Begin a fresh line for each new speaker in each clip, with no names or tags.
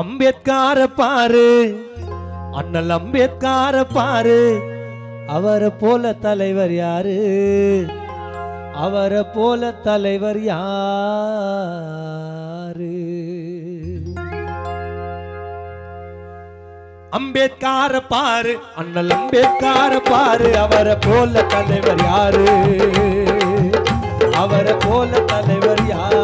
அம்பேத்கார பாரு, அண்ணல் அம்பேத்கார பாரு, அவரை போல தலைவர் யாரு, அவரை போல தலைவர் யாரு? அம்பேத்கார பாரு, அண்ணல் அம்பேத்கார பாரு, அவரை போல தலைவர் யாரு, அவரை போல தலைவர் யாரு?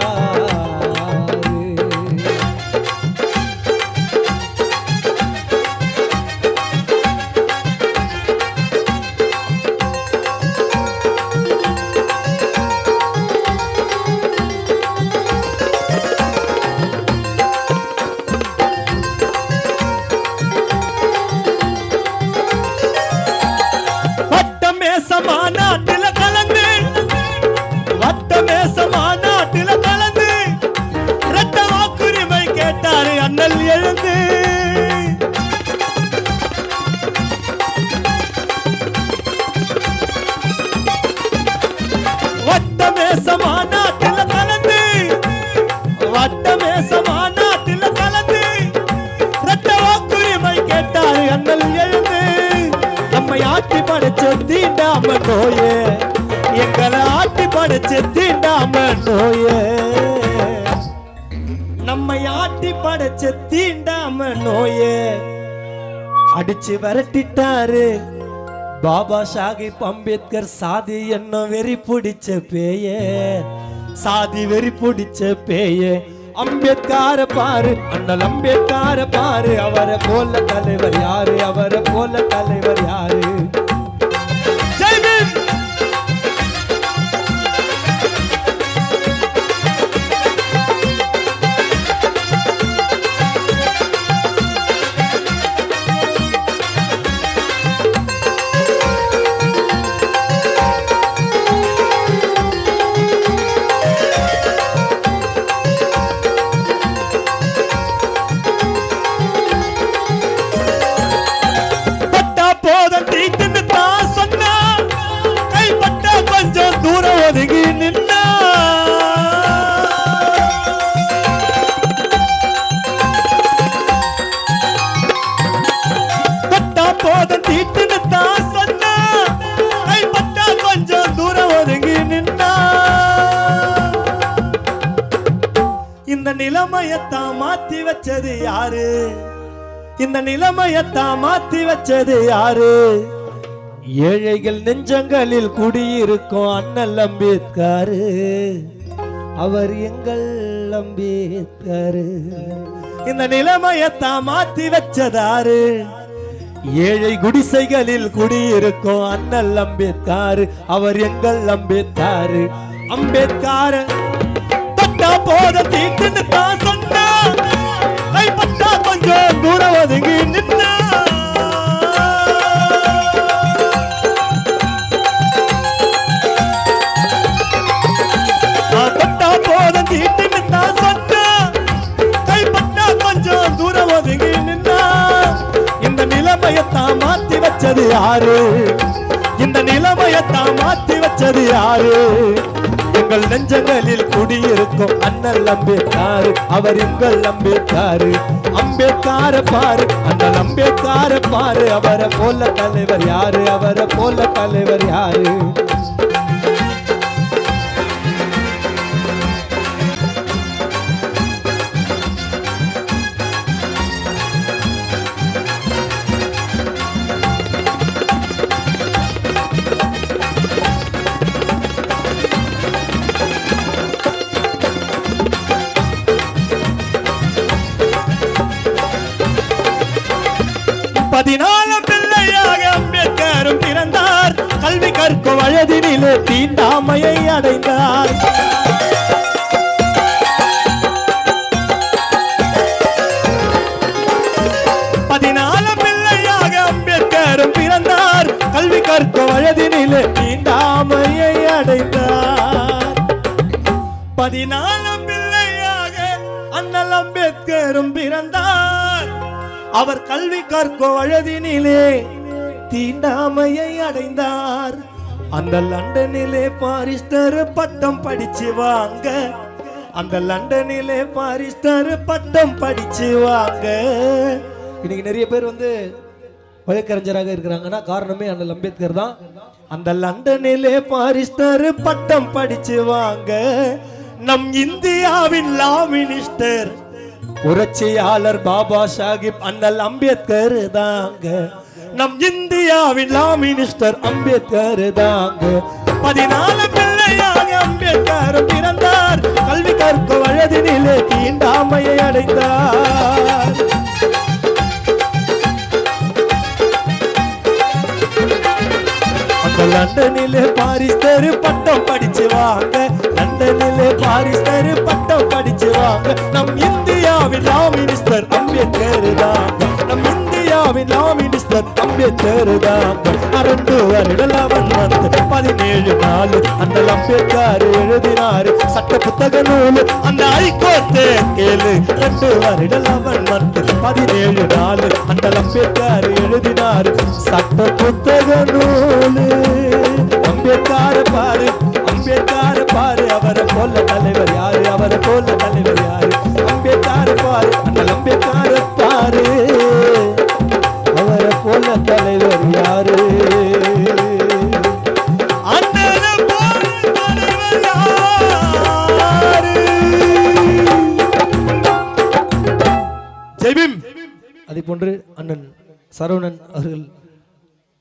சமாநாட்டில கலந்து, வட்டமே சமாநாட்டில கலந்து, இரட்ட வாக்குரிமை கேட்டாரு அண்ணல் எழுந்து. வட்டமே சமாநாட்டில கலந்து, வட்டமே சமாநாட்டில கலந்து, இரட்ட வாக்குரிமை கேட்டாரு அண்ணல் எழுந்து. நம்மை ஆட்டி படைச்ச தீண்டாம நோயே, எங்களை ஆட்டி படைச்ச தீண்டாம நோயே, நம்மை ஆட்டி படைச்ச தீண்டாம நோயே, அடிச்சு விரட்டிட்டாரு பாபா சாஹிப் அம்பேத்கர். சாதி என்ன வெறி பிடிச்ச பேயே, சாதி வெறி பிடிச்ச பேயே. அம்பேத்கார பாரு, அண்ணல் அம்பேத்கார பாரு, அவரை போல தலைவர் யாரு, அவரை போல தலைவர் யாரு? ஜெய் பீம். இந்த நிலைமையத்தான் மாத்தி வச்சது யாரு, இந்த நிலைமையத்தான் மாத்தி வச்சது யாரு? ஏழைகள் நெஞ்சங்களில் குடியிருக்கும் அண்ணல் அம்பேத்கர், அவர் எங்கள் அம்பேத்கர். இந்த நிலைமையத்தான் மாத்தி வச்சதாரு? ஏழை குடிசைகளில் குடியிருக்கும் அண்ணல் அம்பேத்கர், அவர் எங்கள் அம்பேத்கர். அம்பேத்கர் பட்டா போத தீட்டுன்னு தான் சொன்னா, கைப்பட்டா கொஞ்சம் தூரம் ஒதுங்கி நின்னா. பட்டா போத தீட்டுன்னு தான் சொன்னா, கைப்பட்டா கொஞ்சம் தூரம் ஒதுங்கி நின்னா. இந்த நிலைமையத்தான் மாத்தி வச்சது யாரு, இந்த நிலைமையத்தான் மாத்தி வச்சது யாரு? எங்கள் நெஞ்சங்களில் குடியிருக்கும் அண்ணல் அம்பேத்கர், அவர் எங்கள் அம்பேத்கர். அம்பேத்கர பாரு, அண்ணல் அம்பேத்கர பாரு, அவரை போல தலைவர் யாரு, அவரை போல தலைவர் யாரு? பதினாலாம் பிள்ளையாக அம்பேத்கரும் பிறந்தார், கல்வி கற்கும் வயதினிலே தீண்டாமையை அடைந்தார். பதினாலாம் பிள்ளையாக அம்பேத்கரும் பிறந்தார், கல்வி கற்கும் வயதினிலே தீண்டாமையை அடைந்தார். பதினாலாம் பிள்ளையாக அண்ணல் அம்பேத்கரும் பிறந்தார், அவர் கல்வி கற்கும் வயதினிலே தீண்டாமையை அடைந்தார். அந்த லண்டனிலே பாரிஸ்டர் பட்டம் படிச்சு வாங்க அந்த லண்டனிலே பாரிஸ்டர் பட்டம் படிச்சு வாங்க. இன்னைக்கு நிறைய பேர் வந்து வழக்கறிஞராக இருக்கிறாங்கன்னா காரணமே அண்ணல் அம்பேத்கர் தான். அந்த லண்டனிலே பாரிஸ்டர் பட்டம் படிச்சு வாங்க. நம் இந்தியாவின் லா மினிஸ்டர் புரட்சியாளர் பாபா சாஹிப் அண்ணல் அம்பேத்கர் தாங்க. நம் இந்தியாவின் லா மினிஸ்டர் அம்பேத்கர் தாங்க. 14 பிள்ளையாக அம்பேத்கர் பிறந்தார். கல்வி கற்கும் வயதினிலே தீண்டாமையை அடைந்தார். அந்த லண்டனிலே பாரிஸ்டர் பட்டம் படிச்சு வாங்க. லண்டனிலே பாரிஸ்டர் பட்டம் படிச்சு வாங்க. நம் இந்தியாவின் லா மினிஸ்டர் அம்பேத்கர் தாங்க. நம் இந்தியாவின் லா மினிஸ்டர் அம்பேத்கர் தாங்க. 2 வருடம் அவன் வந்து 17 நாள் அந்த அம்பேத்கர் எழுதினாரு சட்ட புத்தக நூல் அந்த ஐகோர்ட்டு கேளு. 2 வருடம் அவன் வந்து 17 நாள் அந்த அம்பேத்கர் எழுதினாரு சட்ட புத்தக நூல். அம்பேத்கர் பாரு, அம்பேத்கர் பாரு, அவரை போல தலைவர் யாரு, அவரை போல தலைவர் யாரு. அம்பேத்கர் பாரு, அந்த அம்பேத்கர் பாரு, அவரை போல தலைவர் யாரு. ஜெய் பீம். அதே போன்று அண்ணன் சரவணன் அவர்கள்